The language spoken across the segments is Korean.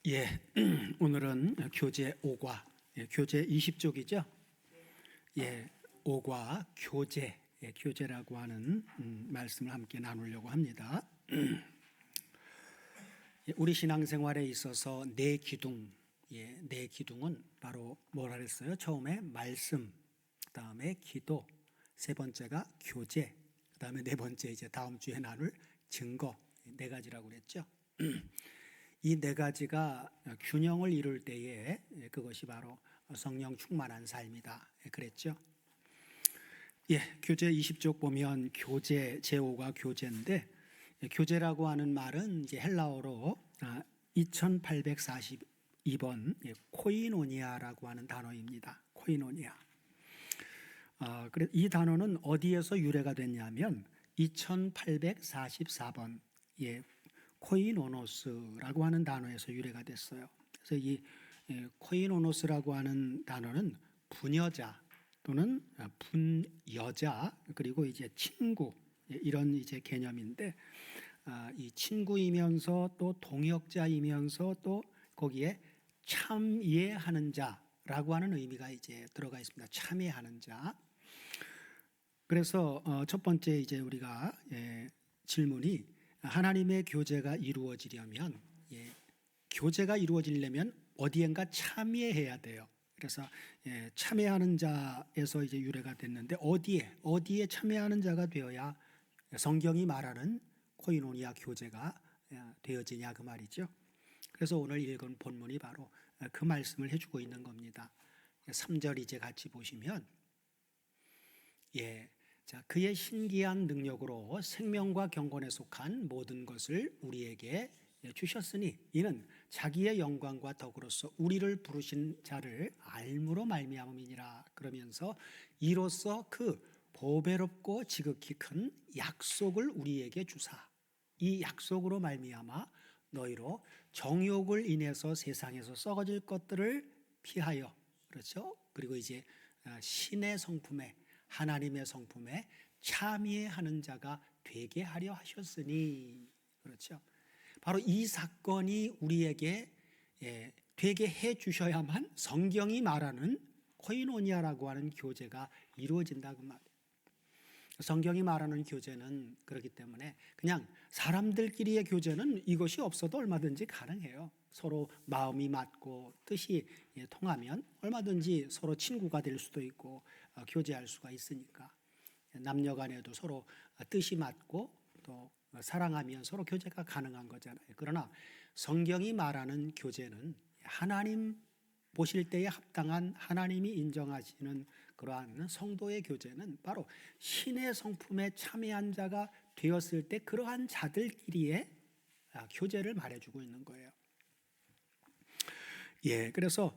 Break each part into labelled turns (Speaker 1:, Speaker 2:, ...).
Speaker 1: 예, 오늘은 교재 5과, 교재 20쪽이죠. 예, 5과 교재, 교재라고 하는 말씀을 함께 나누려고 합니다. 우리 신앙생활에 있어서 네 기둥, 네 기둥은 바로 뭐라 그랬어요? 처음에 말씀, 그다음에 기도, 세 번째가 교재, 그다음에 네 번째 이제 다음 주에 나눌 증거, 네 가지라고 그랬죠. 이 네 가지가 균형을 이룰 때에 그것이 바로 성령 충만한 삶이다 그랬죠. 예, 교재 20쪽 보면 교재 제5가 교재인데, 교재라고 하는 말은 이제 헬라어로 2842번 코이노니아라고 하는 단어입니다. 코이노니아. 이 단어는 어디에서 유래가 됐냐면 2844번 코이노노스라고 하는 단어에서 유래가 됐어요. 그래서 이 코이노노스라고 하는 단어는 부녀자 또는 분여자 그리고 이제 친구 이런 이제 개념인데, 이 친구이면서 또 동역자이면서 또 거기에 참여하는 자라고 하는 의미가 이제 들어가 있습니다. 참여하는 자. 그래서 첫 번째 이제 우리가 질문이 하나님의 교제가 이루어지려면 교제가 이루어지려면 어디엔가 참여해야 돼요. 그래서 참여하는 자에서 이제 유래가 됐는데 어디에 참여하는 자가 되어야 성경이 말하는 코이노니아 교제가 되어지냐 그 말이죠. 그래서 오늘 읽은 본문이 바로 그 말씀을 해주고 있는 겁니다. 3절 이제 같이 보시면 자, 그의 신기한 능력으로 생명과 경건에 속한 모든 것을 우리에게 주셨으니 이는 자기의 영광과 덕으로서 우리를 부르신 자를 알므로 말미암음이니라. 그러면서 이로써 그 보배롭고 지극히 큰 약속을 우리에게 주사 이 약속으로 말미암아 너희로 정욕을 인해서 세상에서 썩어질 것들을 피하여, 그렇죠? 그리고 이제 신의 성품에 하나님의 성품에 참여하는 자가 되게 하려 하셨으니, 그렇죠? 바로 이 사건이 우리에게 되게 해 주셔야만 성경이 말하는 코이노니아라고 하는 교제가 이루어진다 그 말이에요. 성경이 말하는 교제는 그렇기 때문에 그냥 사람들끼리의 교제는 이것이 없어도 얼마든지 가능해요. 서로 마음이 맞고 뜻이 통하면 얼마든지 서로 친구가 될 수도 있고 교제할 수가 있으니까. 남녀 간에도 서로 뜻이 맞고 또 사랑하면 서로 교제가 가능한 거잖아요. 그러나 성경이 말하는 교제는 하나님 보실 때에 합당한 하나님이 인정하시는 그러한 성도의 교제는 바로 신의 성품에 참여한 자가 되었을 때 그러한 자들끼리의 교제를 말해주고 있는 거예요. 그래서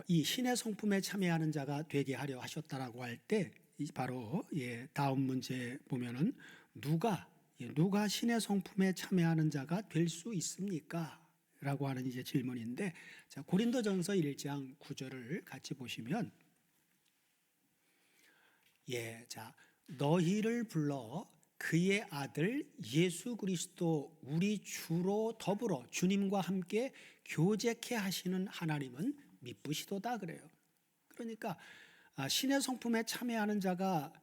Speaker 1: 이 신의 성품에 참여하는 자가 되게 하려 하셨다라고 할 때 바로 다음 문제 보면은 누가 신의 성품에 참여하는 자가 될 수 있습니까? 라고 하는 이제 질문인데, 자, 고린도전서 1장 9절을 같이 보시면 자, 너희를 불러 그의 아들 예수 그리스도 우리 주로 더불어 주님과 함께 교제케 하시는 하나님은 미쁘시도다 그래요. 그러니까 신의 성품에 참여하는 자가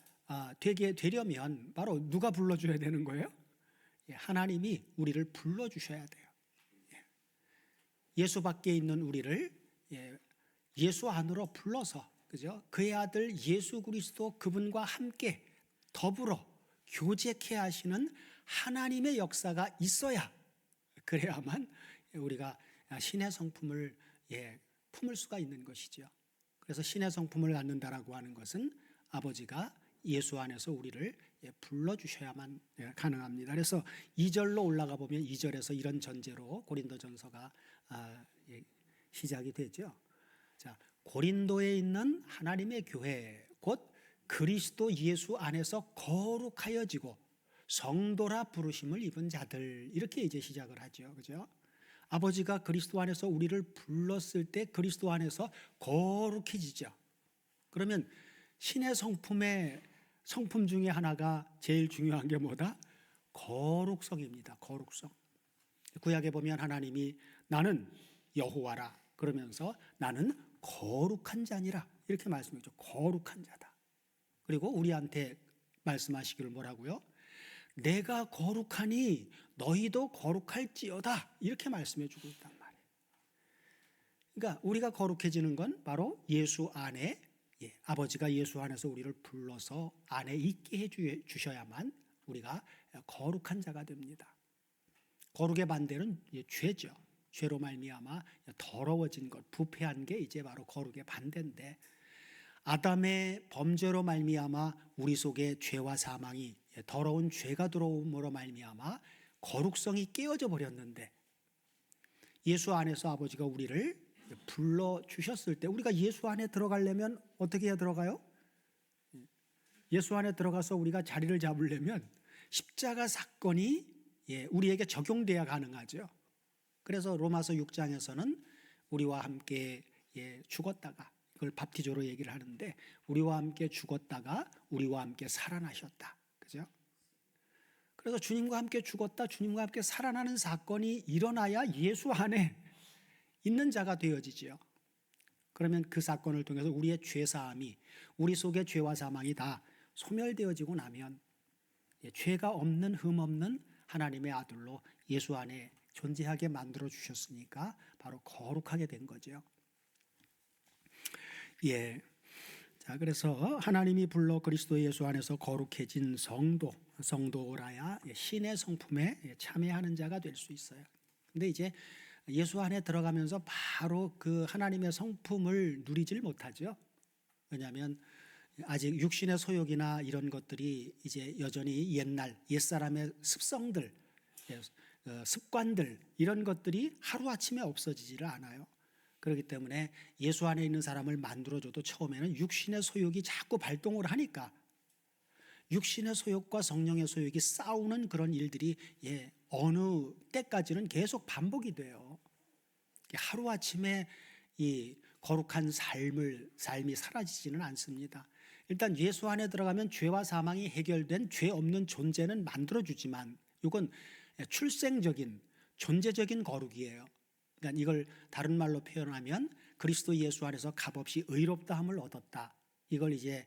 Speaker 1: 되게 되려면 바로 누가 불러줘야 되는 거예요? 하나님이 우리를 불러주셔야 돼요. 예수 밖에 있는 우리를 예수 안으로 불러서, 그죠? 그의 아들 예수 그리스도 그분과 함께 더불어 교제케 하시는 하나님의 역사가 있어야, 그래야만 우리가 신의 성품을 품을 수가 있는 것이죠. 그래서 신의 성품을 갖는다라고 하는 것은 아버지가 예수 안에서 우리를 불러주셔야만 가능합니다. 그래서 2절로 올라가 보면 2절에서 이런 전제로 고린도전서가 시작이 되죠. 자, 고린도에 있는 하나님의 교회 곧 그리스도 예수 안에서 거룩하여지고 성도라 부르심을 입은 자들, 이렇게 이제 시작을 하죠. 그죠? 아버지가 그리스도 안에서 우리를 불렀을 때 그리스도 안에서 거룩해지죠. 그러면 신의 성품 중에 하나가 제일 중요한 게 뭐다? 거룩성입니다. 거룩성. 구약에 보면 하나님이 나는 여호와라 그러면서 나는 거룩한 자니라 이렇게 말씀했죠. 거룩한 자다. 그리고 우리한테 말씀하시기를 뭐라고요? 내가 거룩하니 너희도 거룩할지어다 이렇게 말씀해 주고 있단 말이에요. 그러니까 우리가 거룩해지는 건 바로 예수 안에 아버지가 예수 안에서 우리를 불러서 안에 있게 해주셔야만 우리가 거룩한 자가 됩니다. 거룩의 반대는 죄죠. 죄로 말미암아 더러워진 것, 부패한 게 이제 바로 거룩의 반대인데 아담의 범죄로 말미암아 우리 속에 죄와 사망이 더러운 죄가 들어옴으로 말미암아 거룩성이 깨어져 버렸는데 예수 안에서 아버지가 우리를 불러 주셨을 때 우리가 예수 안에 들어가려면 어떻게 해야 들어가요? 예수 안에 들어가서 우리가 자리를 잡으려면 십자가 사건이 우리에게 적용돼야 가능하죠. 그래서 로마서 6장에서는 우리와 함께 죽었다가 그걸 밥티조로 얘기를 하는데 우리와 함께 죽었다가 우리와 함께 살아나셨다. 그죠? 그래서 주님과 함께 죽었다, 주님과 함께 살아나는 사건이 일어나야 예수 안에 있는 자가 되어지지요. 그러면 그 사건을 통해서 우리의 죄사함이 우리 속의 죄와 사망이 다 소멸되어지고 나면 죄가 없는 흠 없는 하나님의 아들로 예수 안에 존재하게 만들어 주셨으니까 바로 거룩하게 된 거죠. 자, 그래서 하나님이 불러 그리스도 예수 안에서 거룩해진 성도라야 신의 성품에 참여하는 자가 될 수 있어요. 근데 이제 예수 안에 들어가면서 바로 그 하나님의 성품을 누리질 못하죠. 왜냐하면 아직 육신의 소욕이나 이런 것들이 이제 여전히 옛사람의 습성들, 습관들 이런 것들이 하루아침에 없어지지를 않아요. 그렇기 때문에 예수 안에 있는 사람을 만들어줘도 처음에는 육신의 소욕이 자꾸 발동을 하니까 육신의 소욕과 성령의 소욕이 싸우는 그런 일들이 어느 때까지는 계속 반복이 돼요. 하루아침에 이 거룩한 삶이 사라지지는 않습니다. 일단 예수 안에 들어가면 죄와 사망이 해결된 죄 없는 존재는 만들어주지만 이건 출생적인 존재적인 거룩이에요. 그러니까 이걸 다른 말로 표현하면 그리스도 예수 안에서 값없이 의롭다함을 얻었다. 이걸 이제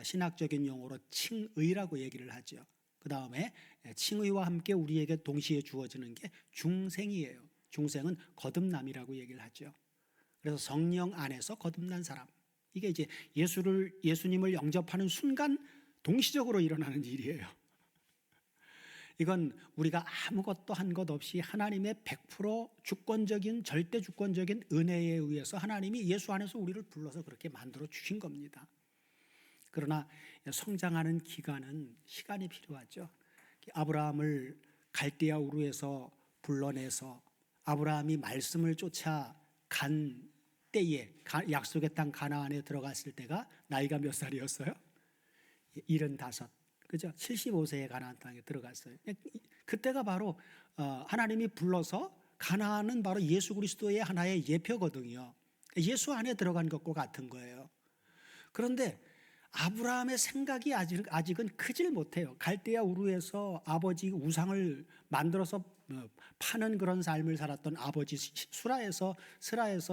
Speaker 1: 신학적인 용어로 칭의라고 얘기를 하죠. 그 다음에 칭의와 함께 우리에게 동시에 주어지는 게 중생이에요. 중생은 거듭남이라고 얘기를 하죠. 그래서 성령 안에서 거듭난 사람. 이게 이제 예수님을 영접하는 순간 동시적으로 일어나는 일이에요. 이건 우리가 아무것도 한 것 없이 하나님의 100% 주권적인 절대 주권적인 은혜에 의해서 하나님이 예수 안에서 우리를 불러서 그렇게 만들어 주신 겁니다. 그러나 성장하는 기간은 시간이 필요하죠. 아브라함을 갈대아 우르에서 불러내서 아브라함이 말씀을 쫓아 간 때에 약속의 땅 가나안에 들어갔을 때가 나이가 몇 살이었어요? 75. 그죠? 75세에 가나안 땅에 들어갔어요. 그때가 바로 하나님이 불러서 가나안은 바로 예수 그리스도의 하나의 예표거든요. 예수 안에 들어간 것과 같은 거예요. 그런데 아브라함의 생각이 아직은 크질 못해요. 갈대아 우르에서 아버지 우상을 만들어서 파는 그런 삶을 살았던 아버지 스라에서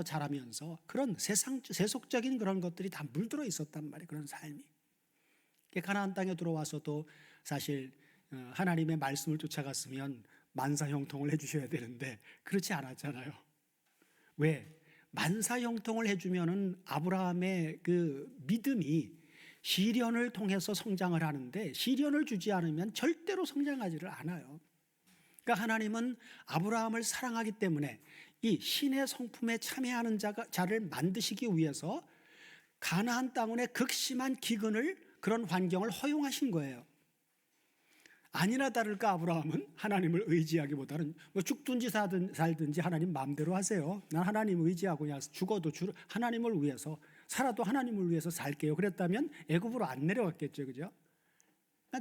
Speaker 1: 자라면서 그런 세속적인 그런 것들이 다 물들어 있었단 말이에요. 그런 삶이. 가나안 땅에 들어와서도 사실 하나님의 말씀을 쫓아갔으면 만사형통을 해주셔야 되는데 그렇지 않았잖아요. 왜? 만사형통을 해주면은 아브라함의 그 믿음이 시련을 통해서 성장을 하는데 시련을 주지 않으면 절대로 성장하지를 않아요. 그러니까 하나님은 아브라함을 사랑하기 때문에 이 신의 성품에 참여하는 자를 만드시기 위해서 가나안 땅의 극심한 기근을 그런 환경을 허용하신 거예요. 아니나 다를까 아브라함은 하나님을 의지하기보다는 뭐 죽든지 살든지 하나님 마음대로 하세요. 난 하나님 의지하고 그냥 죽어도 하나님을 위해서 살아도 하나님을 위해서 살게요. 그랬다면 애굽으로 안 내려갔겠죠, 그죠?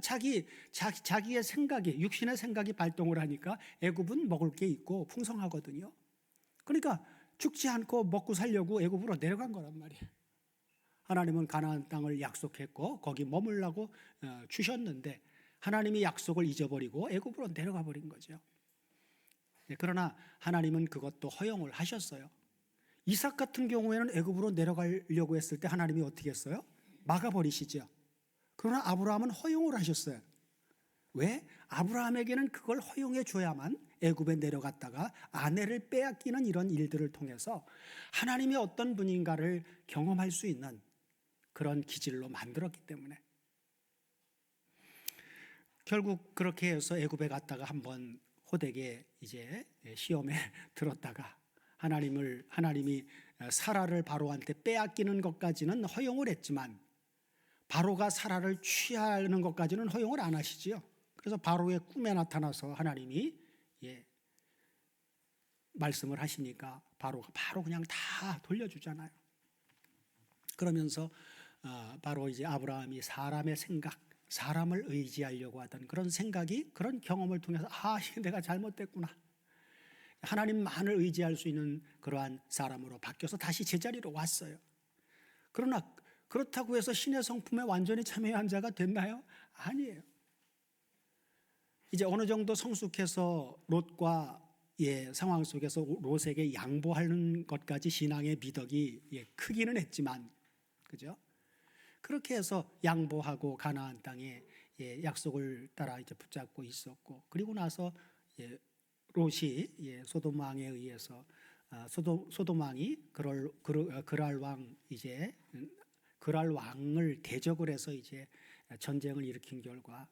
Speaker 1: 자기의 생각이 육신의 생각이 발동을 하니까 애굽은 먹을 게 있고 풍성하거든요. 그러니까 죽지 않고 먹고 살려고 애굽으로 내려간 거란 말이에요. 하나님은 가나안 땅을 약속했고 거기 머물라고 주셨는데 하나님이 약속을 잊어버리고 애굽으로 내려가 버린 거죠. 그러나 하나님은 그것도 허용을 하셨어요. 이삭 같은 경우에는 애굽으로 내려가려고 했을 때 하나님이 어떻게 했어요? 막아버리시죠. 그러나 아브라함은 허용을 하셨어요. 왜? 아브라함에게는 그걸 허용해 줘야만 애굽에 내려갔다가 아내를 빼앗기는 이런 일들을 통해서 하나님이 어떤 분인가를 경험할 수 있는 그런 기질로 만들었기 때문에. 결국 그렇게 해서 애굽에 갔다가 한번 호되게 이제 시험에 들었다가 하나님이 사라를 바로한테 빼앗기는 것까지는 허용을 했지만 바로가 사라를 취하는 것까지는 허용을 안 하시지요. 그래서 바로의 꿈에 나타나서 하나님이 말씀을 하시니까 바로가 바로 그냥 다 돌려주잖아요. 그러면서 바로 이제 아브라함이 사람의 생각, 사람을 의지하려고 하던 그런 생각이 그런 경험을 통해서 내가 잘못됐구나. 하나님만을 의지할 수 있는 그러한 사람으로 바뀌어서 다시 제자리로 왔어요. 그러나 그렇다고 해서 신의 성품에 완전히 참여한 자가 됐나요? 아니에요. 이제 어느 정도 성숙해서 롯과 상황 속에서 롯에게 양보하는 것까지 신앙의 미덕이 크기는 했지만, 그죠? 그렇게 해서 양보하고 가나안 땅에 약속을 따라 이제 붙잡고 있었고, 그리고 나서 롯이 소돔 왕에 의해서 소돔 왕이 그랄 왕을 대적을 해서 이제 전쟁을 일으킨 결과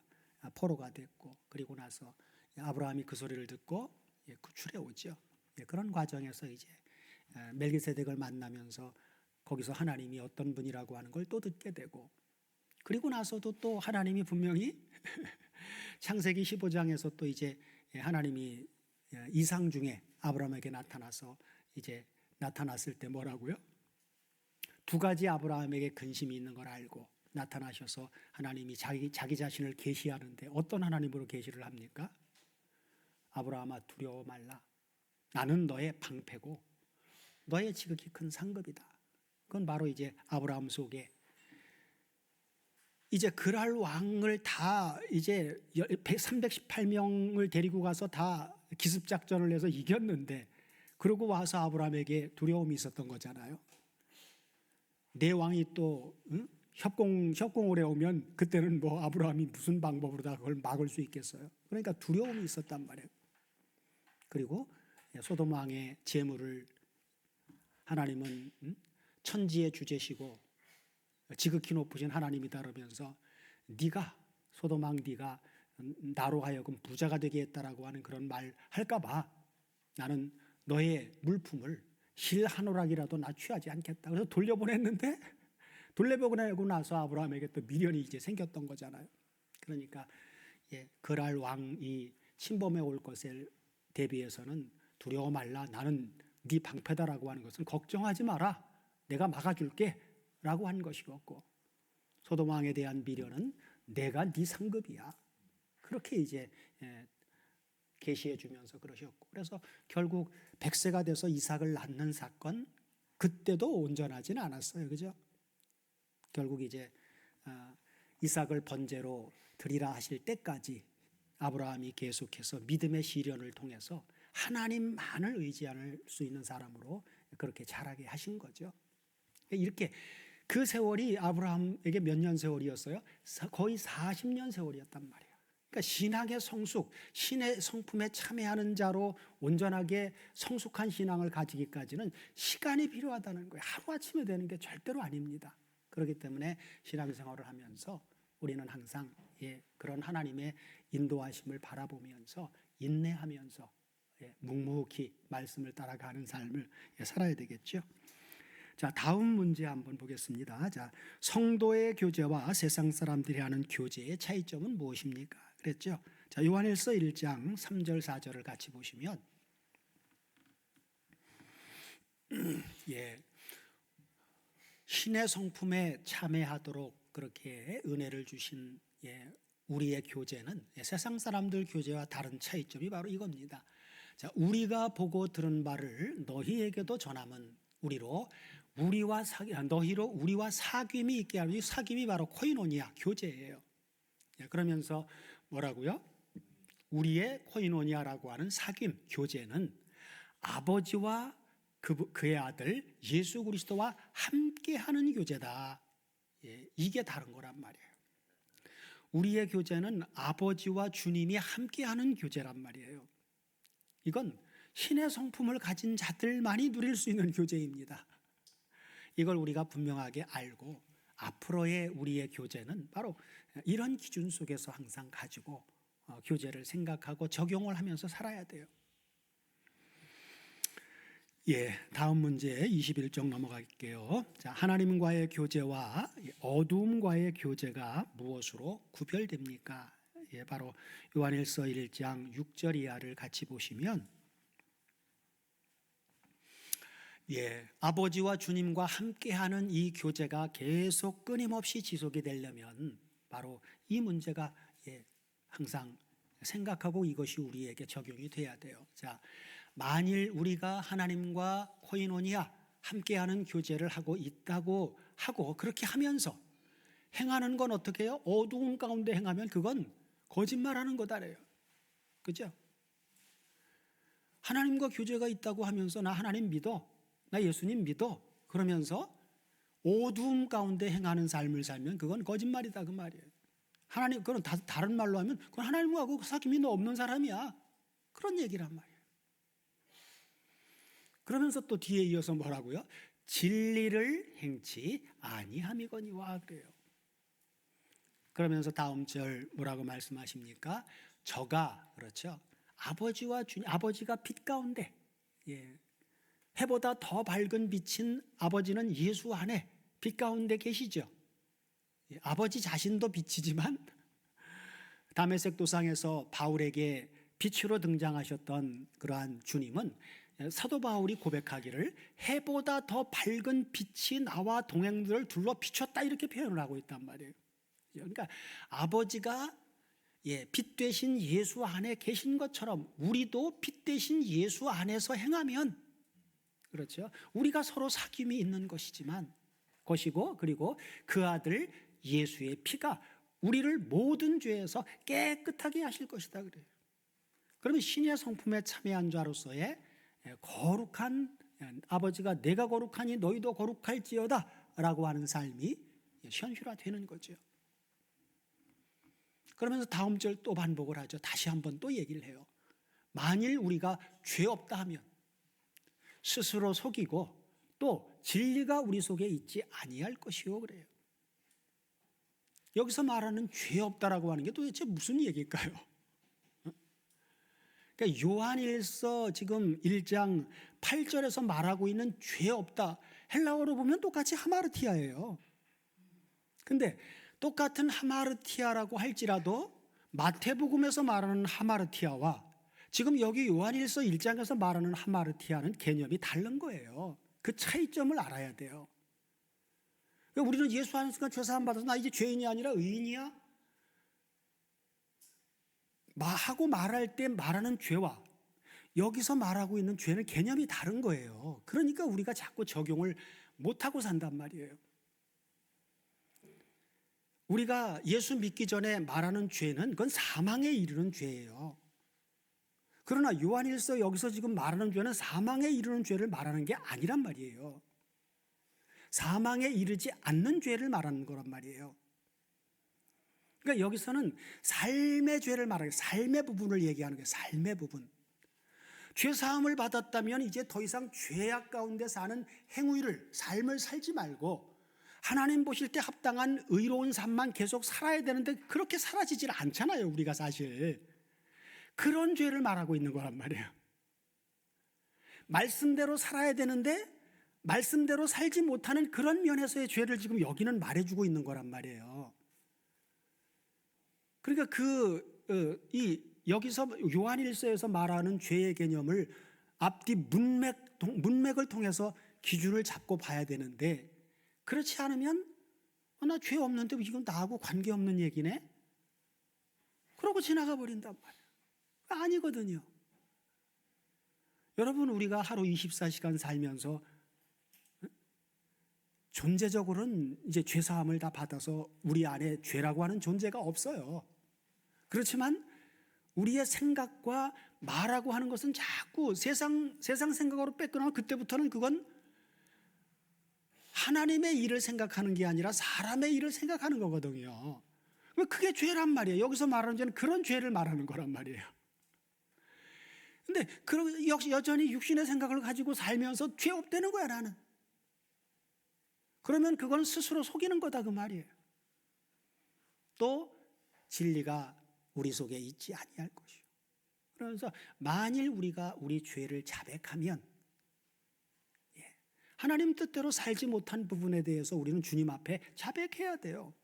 Speaker 1: 포로가 됐고, 그리고 나서 아브라함이 그 소리를 듣고 구출해 오죠. 그런 과정에서 이제 멜기세덱을 만나면서 거기서 하나님이 어떤 분이라고 하는 걸 또 듣게 되고, 그리고 나서도 또 하나님이 분명히 창세기 15장에서 또 이제 하나님이 이상 중에 아브라함에게 나타나서 이제 나타났을 때 뭐라고요? 두 가지 아브라함에게 근심이 있는 걸 알고 나타나셔서 하나님이 자기 자신을 계시하는데 어떤 하나님으로 계시를 합니까? 아브라함아 두려워 말라. 나는 너의 방패고 너의 지극히 큰 상급이다. 그건 바로 이제 아브라함 속에 이제 그랄 왕을 다 이제 318명을 데리고 가서 다 기습 작전을 해서 이겼는데, 그러고 와서 아브라함에게 두려움이 있었던 거잖아요. 내 왕이 또 협공을 해오면 그때는 뭐 아브라함이 무슨 방법으로 다 그걸 막을 수 있겠어요. 그러니까 두려움이 있었단 말이에요. 그리고 소돔 왕의 재물을 하나님은 천지의 주제시고 지극히 높으신 하나님이다 그러면서 네가 소돔 왕 네가 나로 하여금 부자가 되게 했다라고 하는 그런 말 할까 봐 나는 너의 물품을 실 한 오락이라도 나 취하지 않겠다. 그래서 돌려보냈는데, 돌려보내고 나서 아브라함에게 또 미련이 이제 생겼던 거잖아요. 그러니까 그랄 왕이 침범해 올 것에 대비해서는 두려워 말라. 나는 네 방패다라고 하는 것은 걱정하지 마라. 내가 막아줄게 라고 한 것이었고, 소돔 왕에 대한 미련은 내가 네 상급이야. 그렇게 이제 계시해 주면서 그러셨고, 그래서 결국 100세가 돼서 이삭을 낳는 사건, 그때도 온전하지는 않았어요. 그죠? 결국 이제 이삭을 번제로 드리라 하실 때까지 아브라함이 계속해서 믿음의 시련을 통해서 하나님만을 의지할 수 있는 사람으로 그렇게 자라게 하신 거죠. 이렇게 그 세월이 아브라함에게 몇 년 세월이었어요? 거의 40년 세월이었단 말이에요. 그러니까 신앙의 성숙, 신의 성품에 참여하는 자로 온전하게 성숙한 신앙을 가지기까지는 시간이 필요하다는 거예요. 하루아침에 되는 게 절대로 아닙니다. 그렇기 때문에 신앙생활을 하면서 우리는 항상 그런 하나님의 인도하심을 바라보면서 인내하면서 묵묵히 말씀을 따라가는 삶을 살아야 되겠죠. 자, 다음 문제 한번 보겠습니다. 자, 성도의 교제와 세상 사람들이 하는 교제의 차이점은 무엇입니까? 그랬죠. 자, 요한일서 1장 3절 4절을 같이 보시면 신의 성품에 참여하도록 그렇게 은혜를 주신 우리의 교제는 세상 사람들 교제와 다른 차이점이 바로 이겁니다. 자, 우리가 보고 들은 바를 너희에게도 전함은 우리와 사귐이 있게 하는, 사귐이 바로 코이노니아, 교제예요. 그러면서 뭐라고요? 우리의 코이노니아라고 하는 사귐, 교제는 아버지와 그의 아들 예수 그리스도와 함께하는 교제다. 이게 다른 거란 말이에요. 우리의 교제는 아버지와 주님이 함께하는 교제란 말이에요. 이건 신의 성품을 가진 자들만이 누릴 수 있는 교제입니다. 이걸 우리가 분명하게 알고 앞으로의 우리의 교제는 바로 이런 기준 속에서 항상 가지고 교제를 생각하고 적용을 하면서 살아야 돼요. 다음 문제 21쪽 넘어갈게요. 자, 하나님과의 교제와 어두움과의 교제가 무엇으로 구별됩니까? 바로 요한일서 1장 6절 이하를 같이 보시면 아버지와 주님과 함께하는 이 교제가 계속 끊임없이 지속이 되려면 바로 이 문제가 항상 생각하고 이것이 우리에게 적용이 돼야 돼요. 자, 만일 우리가 하나님과 코이노니아 함께하는 교제를 하고 있다고 하고 그렇게 하면서 행하는 건 어떻게 해요? 어두운 가운데 행하면 그건 거짓말하는 거다래요. 그죠? 하나님과 교제가 있다고 하면서 나 하나님 믿어, 나 예수님 믿어 그러면서 어두움 가운데 행하는 삶을 살면 그건 거짓말이다 그 말이에요. 하나님, 그건 다른 말로 하면 그건 하나님하고 사귐이 없는 사람이야. 그런 얘기란 말이에요. 그러면서 또 뒤에 이어서 뭐라고요? 진리를 행치 아니함이거니와 그래요. 그러면서 다음 절 뭐라고 말씀하십니까? 저가, 그렇죠, 아버지와 주님, 아버지가 빛 가운데 해보다 더 밝은 빛인 아버지는 예수 안에 빛 가운데 계시죠. 아버지 자신도 빛이지만 다메섹 도상에서 바울에게 빛으로 등장하셨던 그러한 주님은 사도 바울이 고백하기를 해보다 더 밝은 빛이 나와 동행들을 둘러 비췄다 이렇게 표현을 하고 있단 말이에요. 그러니까 아버지가 빛 되신 예수 안에 계신 것처럼 우리도 빛 되신 예수 안에서 행하면, 그렇죠, 우리가 서로 사귐이 있는 것이고 그리고 그 아들 예수의 피가 우리를 모든 죄에서 깨끗하게 하실 것이다 그래요. 그러면 신의 성품에 참여한 자로서의 거룩한, 아버지가 내가 거룩하니 너희도 거룩할지어다 라고 하는 삶이 현실화되는 거죠. 그러면서 다음 절 또 반복을 하죠. 다시 한번 또 얘기를 해요. 만일 우리가 죄 없다 하면 스스로 속이고 또 진리가 우리 속에 있지 아니할 것이요 그래요. 여기서 말하는 죄 없다라고 하는 게 도대체 무슨 얘기일까요? 그러니까 요한일서 지금 1장 8절에서 말하고 있는 죄 없다, 헬라어로 보면 똑같이 하마르티아예요. 근데 똑같은 하마르티아라고 할지라도 마태복음에서 말하는 하마르티아와 지금 여기 요한일서 1장에서 말하는 하마르티아는 개념이 다른 거예요. 그 차이점을 알아야 돼요. 우리는 예수 안에서 죄사함 받아서 나 이제 죄인이 아니라 의인이야 하고 말할 때 말하는 죄와 여기서 말하고 있는 죄는 개념이 다른 거예요. 그러니까 우리가 자꾸 적용을 못하고 산단 말이에요. 우리가 예수 믿기 전에 말하는 죄는 그건 사망에 이르는 죄예요. 그러나 요한일서 여기서 지금 말하는 죄는 사망에 이르는 죄를 말하는 게 아니란 말이에요. 사망에 이르지 않는 죄를 말하는 거란 말이에요. 그러니까 여기서는 삶의 죄를 말하는, 삶의 부분을 얘기하는 거예요. 삶의 부분. 죄 사함을 받았다면 이제 더 이상 죄악 가운데 사는 행위를, 삶을 살지 말고 하나님 보실 때 합당한 의로운 삶만 계속 살아야 되는데 그렇게 사라지질 않잖아요, 우리가 사실. 그런 죄를 말하고 있는 거란 말이에요. 말씀대로 살아야 되는데 말씀대로 살지 못하는 그런 면에서의 죄를 지금 여기는 말해주고 있는 거란 말이에요. 그러니까 여기서 요한일서에서 말하는 죄의 개념을 앞뒤 문맥을 통해서 기준을 잡고 봐야 되는데, 그렇지 않으면 나 죄 없는데 이건 나하고 관계없는 얘기네? 그러고 지나가 버린단 말이에요. 아니거든요. 여러분, 우리가 하루 24시간 살면서 존재적으로는 이제 죄사함을 다 받아서 우리 안에 죄라고 하는 존재가 없어요. 그렇지만 우리의 생각과 말하고 하는 것은 자꾸 세상 생각으로 뺏겨나면 그때부터는 그건 하나님의 일을 생각하는 게 아니라 사람의 일을 생각하는 거거든요. 그게 죄란 말이에요. 여기서 말하는 죄는 그런 죄를 말하는 거란 말이에요. 근데 역시 여전히 육신의 생각을 가지고 살면서 죄 없다는 거야, 나는. 그러면 그건 스스로 속이는 거다, 그 말이에요. 또 진리가 우리 속에 있지 아니할 것이요. 그래서 만일 우리가 우리 죄를 자백하면 하나님 뜻대로 살지 못한 부분에 대해서 우리는 주님 앞에 자백해야 돼요.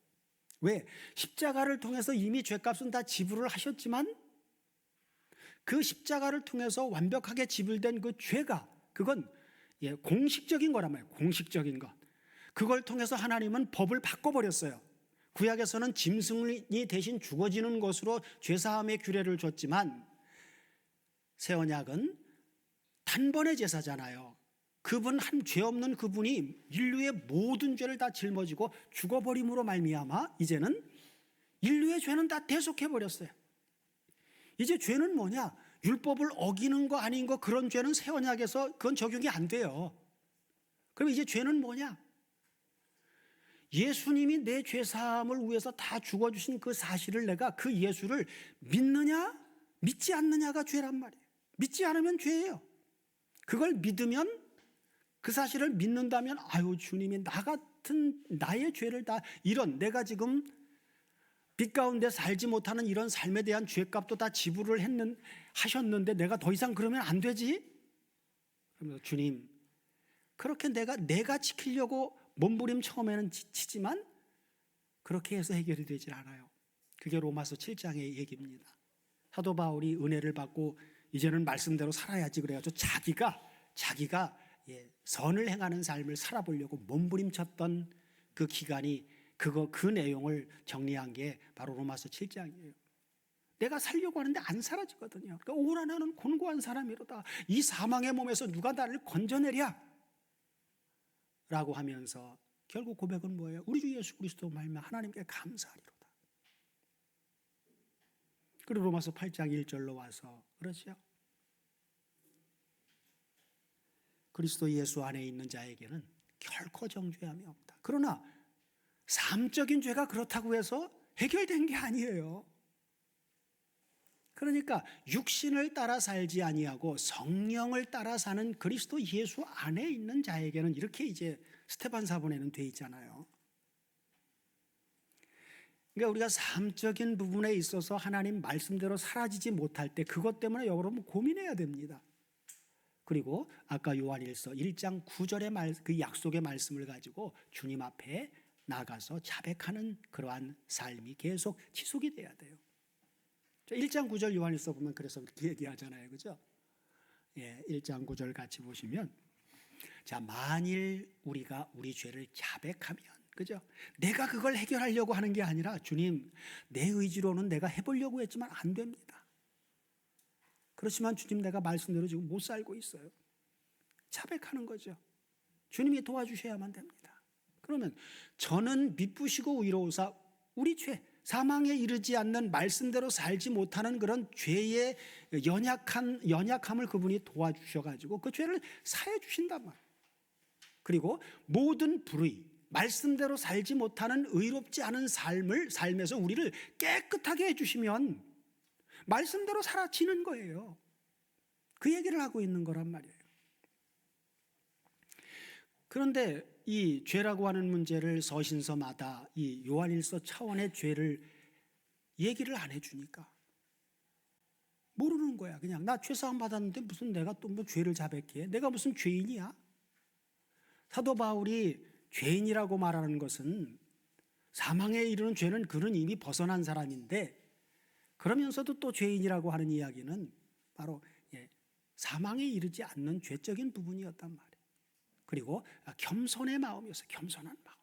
Speaker 1: 왜? 십자가를 통해서 이미 죄값은 다 지불을 하셨지만 그 십자가를 통해서 완벽하게 지불된 그 죄가 그건 공식적인 거란 말이에요. 공식적인 것. 그걸 통해서 하나님은 법을 바꿔버렸어요. 구약에서는 짐승이 대신 죽어지는 것으로 죄사함의 규례를 줬지만 새 언약은 단번의 제사잖아요. 그분 한 죄 없는 그분이 인류의 모든 죄를 다 짊어지고 죽어버림으로 말미암아 이제는 인류의 죄는 다 대속해 버렸어요. 이제 죄는 뭐냐? 율법을 어기는 거 아닌 거 그런 죄는 새 언약에서 그건 적용이 안 돼요. 그럼 이제 죄는 뭐냐? 예수님이 내 죄사함을 위해서 다 죽어주신 그 사실을 내가 그 예수를 믿느냐 믿지 않느냐가 죄란 말이에요. 믿지 않으면 죄예요. 그걸 믿으면 그 사실을 믿는다면 아유 주님이 나 같은 나의 죄를 다 이런 내가 지금 빛 가운데 살지 못하는 이런 삶에 대한 죄값도 다 지불을 하셨는데 내가 더 이상 그러면 안 되지? 그러면서 주님 그렇게 내가 지키려고 몸부림 처음에는 치지만 그렇게 해서 해결이 되질 않아요. 그게 로마서 7장의 얘기입니다. 사도 바울이 은혜를 받고 이제는 말씀대로 살아야지 그래가지고 자기가 선을 행하는 삶을 살아보려고 몸부림쳤던 그 기간이 그 내용을 정리한 게 바로 로마서 7장이에요. 내가 살려고 하는데 안 사라지거든요. 그러니까 오라 나는 곤고한 사람이로다. 이 사망의 몸에서 누가 나를 건져내랴? 라고 하면서 결국 고백은 뭐예요? 우리 주 예수 그리스도 말미암아 하나님께 감사하리로다. 그리고 로마서 8장 1절로 와서 그렇죠? 그리스도 예수 안에 있는 자에게는 결코 정죄함이 없다. 그러나 삶적인 죄가 그렇다고 해서 해결된 게 아니에요. 그러니까 육신을 따라 살지 아니하고 성령을 따라 사는 그리스도 예수 안에 있는 자에게는 이렇게 이제 스테반 사본에는 돼 있잖아요. 그러니까 우리가 삶적인 부분에 있어서 하나님 말씀대로 사라지지 못할 때 그것 때문에 여러분 고민해야 됩니다. 그리고 아까 요한일서 1장 9절의 그 약속의 말씀을 가지고 주님 앞에 나가서 자백하는 그러한 삶이 계속 지속이 돼야 돼요. 1장 9절 요한일서 보면 그래서 그렇게 얘기하잖아요. 그죠? 1장 9절 같이 보시면 자, 만일 우리가 우리 죄를 자백하면 그죠? 내가 그걸 해결하려고 하는 게 아니라 주님, 내 의지로는 내가 해보려고 했지만 안 됩니다. 그렇지만 주님 내가 말씀대로 지금 못 살고 있어요. 자백하는 거죠. 주님이 도와주셔야만 됩니다. 그러면 저는 미쁘시고 의로우사 우리 죄 사망에 이르지 않는 말씀대로 살지 못하는 그런 죄의 연약함을 그분이 도와주셔가지고 그 죄를 사해 주신단 말이에요. 그리고 모든 불의 말씀대로 살지 못하는 의롭지 않은 삶에서 우리를 깨끗하게 해주시면 말씀대로 살아지는 거예요. 그 얘기를 하고 있는 거란 말이에요. 그런데 이 죄라고 하는 문제를 서신서마다 이 요한일서 차원의 죄를 얘기를 안 해주니까 모르는 거야. 그냥 나 죄사함 받았는데 무슨 내가 또 뭐 죄를 자백해? 내가 무슨 죄인이야? 사도 바울이 죄인이라고 말하는 것은 사망에 이르는 죄는 그는 이미 벗어난 사람인데 그러면서도 또 죄인이라고 하는 이야기는 바로 사망에 이르지 않는 죄적인 부분이었단 말이에요. 그리고 겸손의 마음이어서 겸손한 마음.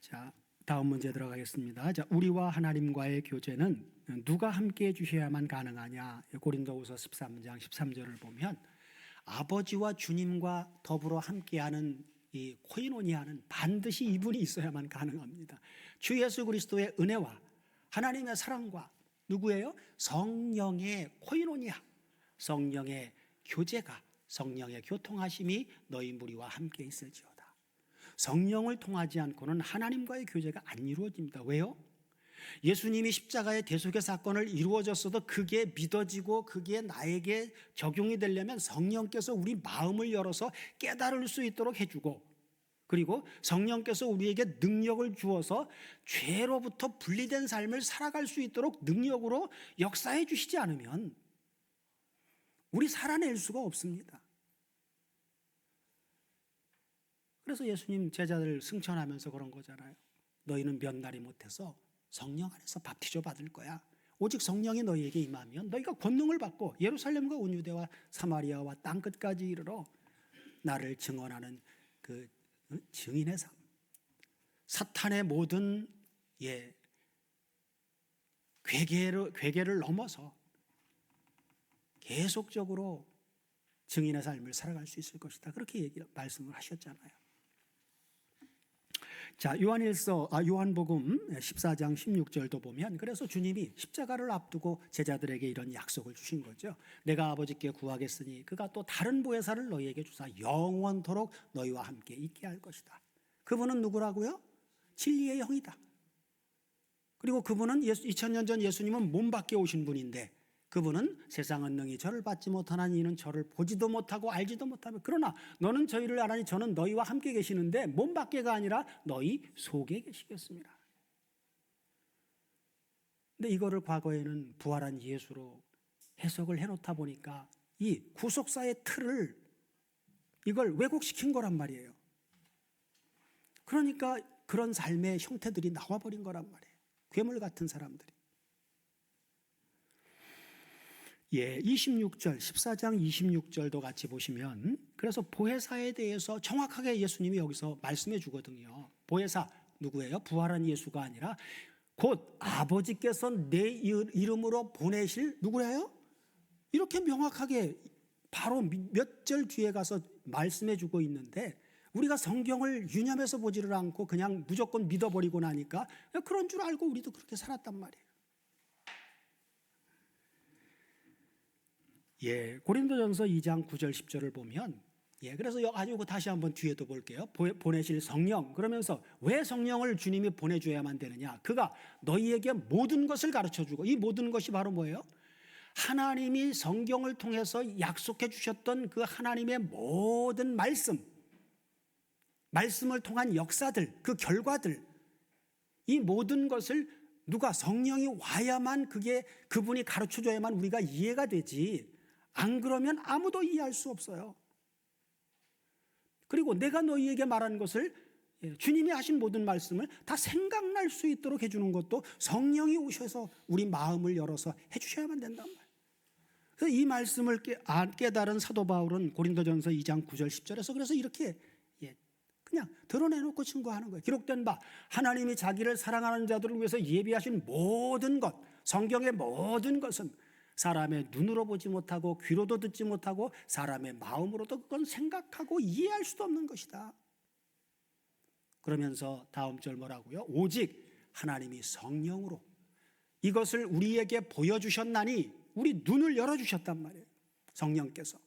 Speaker 1: 자 다음 문제 들어가겠습니다. 자, 우리와 하나님과의 교제는 누가 함께해 주셔야만 가능하냐? 고린도후서 13장 13절을 보면 아버지와 주님과 더불어 함께하는 이 코이노니아는 반드시 이분이 있어야만 가능합니다. 주 예수 그리스도의 은혜와 하나님의 사랑과 누구예요? 성령의 코이노니아, 성령의 교제가, 성령의 교통하심이 너희 무리와 함께 있을지어다. 성령을 통하지 않고는 하나님과의 교제가 안 이루어집니다. 왜요? 예수님이 십자가의 대속의 사건을 이루어졌어도 그게 믿어지고 그게 나에게 적용이 되려면 성령께서 우리 마음을 열어서 깨달을 수 있도록 해주고, 그리고 성령께서 우리에게 능력을 주어서 죄로부터 분리된 삶을 살아갈 수 있도록 능력으로 역사해 주시지 않으면 우리 살아낼 수가 없습니다. 그래서 예수님 제자들 승천하면서 그런 거잖아요. 너희는 몇 날이 못해서 성령 안에서 밥티조 받을 거야. 오직 성령이 너희에게 임하면 너희가 권능을 받고 예루살렘과 온 유대와 사마리아와 땅끝까지 이르러 나를 증언하는 그 증인의 삶, 사탄의 모든 괴계를 넘어서 계속적으로 증인의 삶을 살아갈 수 있을 것이다. 그렇게 말씀을 하셨잖아요. 자, 요한복음 14장 16절도 보면, 그래서 주님이 십자가를 앞두고 제자들에게 이런 약속을 주신 거죠. 내가 아버지께 구하겠으니 그가 또 다른 보혜사를 너희에게 주사 영원토록 너희와 함께 있게 할 것이다. 그분은 누구라고요? 진리의 영이다. 그리고 그분은 2000년 전 예수님은 몸 밖에 오신 분인데, 그분은 세상은 능히 저를 받지 못하나니 이는 저를 보지도 못하고 알지도 못하며, 그러나 너는 저희를 알아니 저는 너희와 함께 계시는데 몸 밖에가 아니라 너희 속에 계시겠습니다. 근데 이거를 과거에는 부활한 예수로 해석을 해놓다 보니까 이 구속사의 틀을 이걸 왜곡시킨 거란 말이에요. 그러니까 그런 삶의 형태들이 나와버린 거란 말이에요. 괴물 같은 사람들이. 26절, 14장 26절도 같이 보시면, 그래서 보혜사에 대해서 정확하게 예수님이 여기서 말씀해 주거든요. 보혜사 누구예요? 부활한 예수가 아니라 곧 아버지께서 내 이름으로 보내실 누구예요? 이렇게 명확하게 바로 몇 절 뒤에 가서 말씀해 주고 있는데, 우리가 성경을 유념해서 보지를 않고 그냥 무조건 믿어버리고 나니까 그런 줄 알고 우리도 그렇게 살았단 말이에요. 고린도전서 2장 9절 10절을 보면, 그래서 아주 다시 한번 뒤에도 볼게요. 보내실 성령, 그러면서 왜 성령을 주님이 보내줘야만 되느냐? 그가 너희에게 모든 것을 가르쳐주고, 이 모든 것이 바로 뭐예요? 하나님이 성경을 통해서 약속해 주셨던 그 하나님의 모든 말씀을 통한 역사들, 그 결과들, 이 모든 것을 누가 성령이 와야만, 그게 그분이 가르쳐줘야만 우리가 이해가 되지, 안 그러면 아무도 이해할 수 없어요. 그리고 내가 너희에게 말한 것을, 주님이 하신 모든 말씀을 다 생각날 수 있도록 해주는 것도 성령이 오셔서 우리 마음을 열어서 해주셔야만 된단 말이에요. 그래서 이 말씀을 깨달은 사도 바울은 고린도전서 2장 9절 10절에서 그래서 이렇게 그냥 드러내놓고 증거하는 거예요. 기록된 바 하나님이 자기를 사랑하는 자들을 위해서 예비하신 모든 것, 성경의 모든 것은 사람의 눈으로 보지 못하고 귀로도 듣지 못하고 사람의 마음으로도 그건 생각하고 이해할 수도 없는 것이다. 그러면서 다음 절 뭐라고요? 오직 하나님이 성령으로 이것을 우리에게 보여주셨나니, 우리 눈을 열어주셨단 말이에요. 성령께서.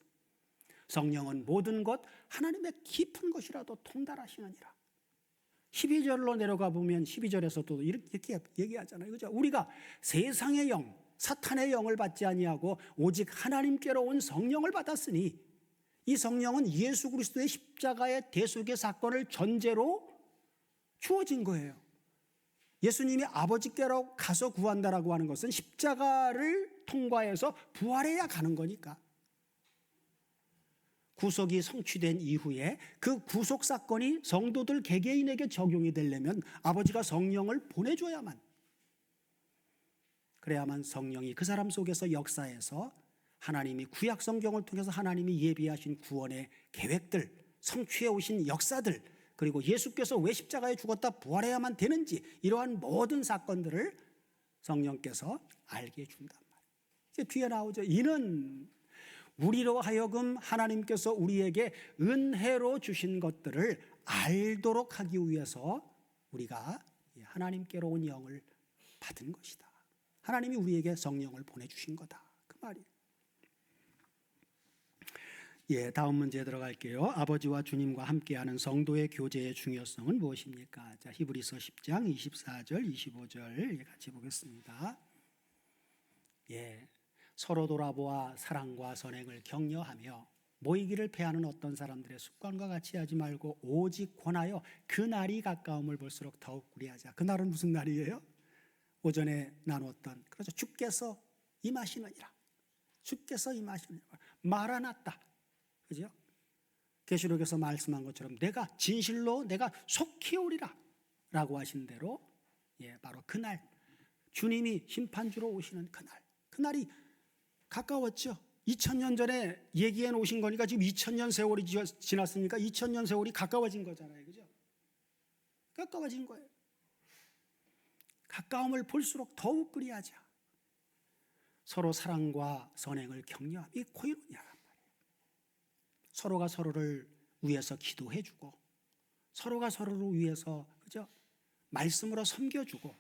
Speaker 1: 성령은 모든 것, 하나님의 깊은 것이라도 통달하시느니라. 12절로 내려가 보면 12절에서도 이렇게 얘기하잖아요. 그죠? 우리가 세상의 영, 사탄의 영을 받지 아니하고 오직 하나님께로 온 성령을 받았으니, 이 성령은 예수 그리스도의 십자가의 대속의 사건을 전제로 주어진 거예요. 예수님이 아버지께로 가서 구한다라고 하는 것은 십자가를 통과해서 부활해야 가는 거니까. 구속이 성취된 이후에 그 구속 사건이 성도들 개개인에게 적용이 되려면 아버지가 성령을 보내줘야만, 그래야만 성령이 그 사람 속에서 역사해서 하나님이 구약 성경을 통해서 하나님이 예비하신 구원의 계획들, 성취해 오신 역사들, 그리고 예수께서 왜 십자가에 죽었다 부활해야만 되는지, 이러한 모든 사건들을 성령께서 알게 해준단 말이에요. 이제 뒤에 나오죠. 이는 우리로 하여금 하나님께서 우리에게 은혜로 주신 것들을 알도록 하기 위해서 우리가 하나님께로 온 영을 받은 것이다. 하나님이 우리에게 성령을 보내주신 거다. 그 말이에요. 다음 문제 들어갈게요. 아버지와 주님과 함께하는 성도의 교제의 중요성은 무엇입니까? 자, 히브리서 10장 24절, 25절 같이 보겠습니다. 서로 돌아보아 사랑과 선행을 격려하며 모이기를 패하는 어떤 사람들의 습관과 같이 하지 말고 오직 권하여 그 날이 가까움을 볼수록 더욱 그리하자. 그 날은 무슨 날이에요? 오전에 나누었던, 그렇죠, 주께서 임하시느니라. 주께서 임하시느니라. 마라나타. 그죠? 계시록에서 말씀한 것처럼 내가 진실로 내가 속히 오리라 라고 하신 대로 바로 그날, 주님이 심판주로 오시는 그날, 그날이 가까웠죠. 2000년 전에 얘기해 놓으신 거니까 지금 2000년 세월이 지났으니까 2000년 세월이 가까워진 거잖아요. 그죠? 가까워진 거예요. 가까움을 볼수록 더욱 그리하자. 서로 사랑과 선행을 격려하며, 이 코이노니아란 말이에요. 서로가 서로를 위해서 기도해주고, 서로가 서로를 위해서, 그죠? 말씀으로 섬겨주고,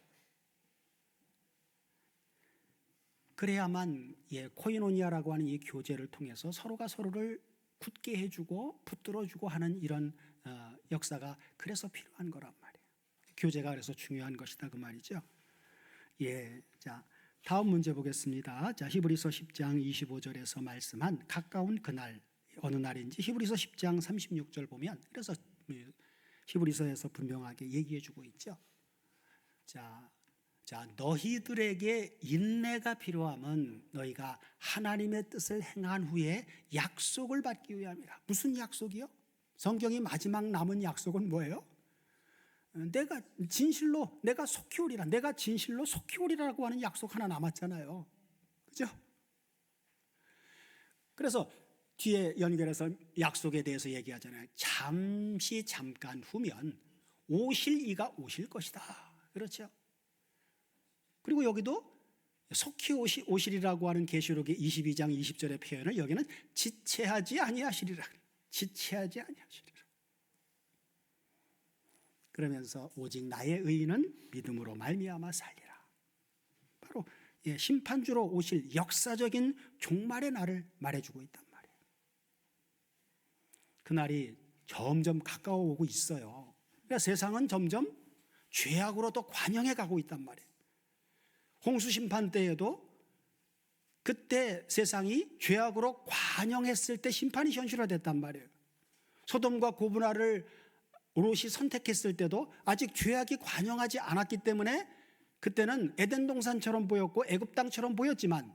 Speaker 1: 그래야만 코이노니아라고 하는 이 교제를 통해서 서로가 서로를 굳게 해주고 붙들어주고 하는 이런 역사가 그래서 필요한 거란 말이에요. 교제가 그래서 중요한 것이다 그 말이죠. 자, 다음 문제 보겠습니다. 자, 히브리서 10장 25절에서 말씀한 가까운 그날, 어느 날인지 히브리서 10장 36절 보면, 그래서 히브리서에서 분명하게 얘기해주고 있죠. 자, 너희들에게 인내가 필요함은 너희가 하나님의 뜻을 행한 후에 약속을 받기 위함이라. 무슨 약속이요? 성경이 마지막 남은 약속은 뭐예요? 내가 진실로 내가 속히 오리라. 내가 진실로 속히 오리라고 하는 약속 하나 남았잖아요. 그죠? 그래서 뒤에 연결해서 약속에 대해서 얘기하잖아요. 잠깐 후면 오실 이가 오실 것이다. 그렇죠? 그리고 여기도 속히 오시리라고 하는 계시록의 22장 20절의 표현을 여기는 지체하지 아니하시리라. 지체하지 아니하시리라. 그러면서 오직 나의 의인은 믿음으로 말미암아 살리라. 바로 심판주로 오실 역사적인 종말의 날을 말해주고 있단 말이에요. 그날이 점점 가까워 오고 있어요. 그러니까 세상은 점점 죄악으로 또 관영해 가고 있단 말이에요. 홍수심판 때에도 그때 세상이 죄악으로 관영했을 때 심판이 현실화됐단 말이에요. 소돔과 고모라를 오롯이 선택했을 때도 아직 죄악이 관영하지 않았기 때문에 그때는 에덴 동산처럼 보였고 애굽 땅처럼 보였지만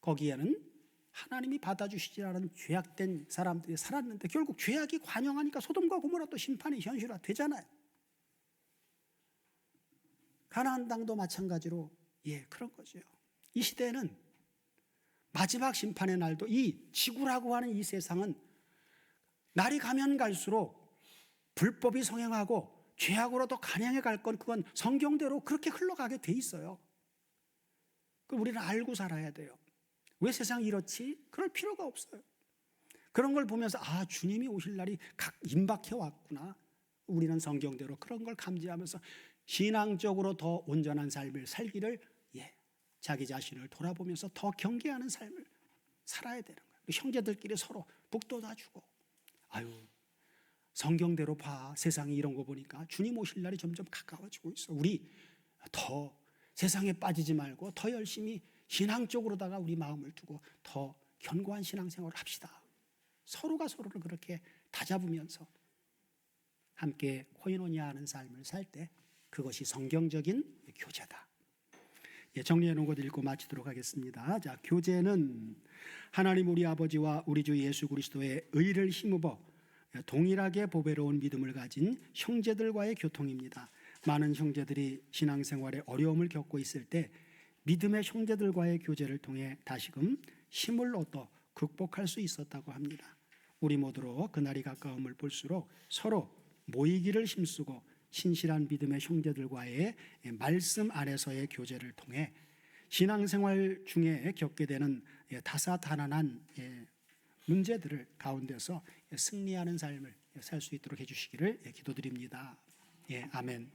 Speaker 1: 거기에는 하나님이 받아주시지 않은 죄악된 사람들이 살았는데 결국 죄악이 관영하니까 소돔과 고모라도 심판이 현실화되잖아요. 가나안 땅도 마찬가지로 그런 거죠. 이 시대에는 마지막 심판의 날도 이 지구라고 하는 이 세상은 날이 가면 갈수록 불법이 성행하고 죄악으로 더 간향해 갈 건 그건 성경대로 그렇게 흘러가게 돼 있어요. 그걸 우리는 알고 살아야 돼요. 왜 세상이 이렇지? 그럴 필요가 없어요. 그런 걸 보면서 주님이 오실 날이 임박해 왔구나. 우리는 성경대로 그런 걸 감지하면서 신앙적으로 더 온전한 삶을 살기를 자기 자신을 돌아보면서 더 경계하는 삶을 살아야 되는 거예요. 형제들끼리 서로 북돋아주고 성경대로 봐. 세상이 이런 거 보니까 주님 오실 날이 점점 가까워지고 있어. 우리 더 세상에 빠지지 말고 더 열심히 신앙적으로다가 우리 마음을 두고 더 견고한 신앙생활을 합시다. 서로가 서로를 그렇게 다잡으면서 함께 코이노니아 하는 삶을 살 때 그것이 성경적인 교제다. 정리해 놓은 것 읽고 마치도록 하겠습니다. 자, 교제는 하나님 우리 아버지와 우리 주 예수 그리스도의 의를 힘입어 동일하게 보배로운 믿음을 가진 형제들과의 교통입니다. 많은 형제들이 신앙생활에 어려움을 겪고 있을 때 믿음의 형제들과의 교제를 통해 다시금 힘을 얻어 극복할 수 있었다고 합니다. 우리 모두로 그날이 가까움을 볼수록 서로 모이기를 힘쓰고 신실한 믿음의 형제들과의 말씀 안에서의 교제를 통해 신앙생활 중에 겪게 되는 다사다난한 문제들을 가운데서 승리하는 삶을 살 수 있도록 해주시기를 기도드립니다. 아멘.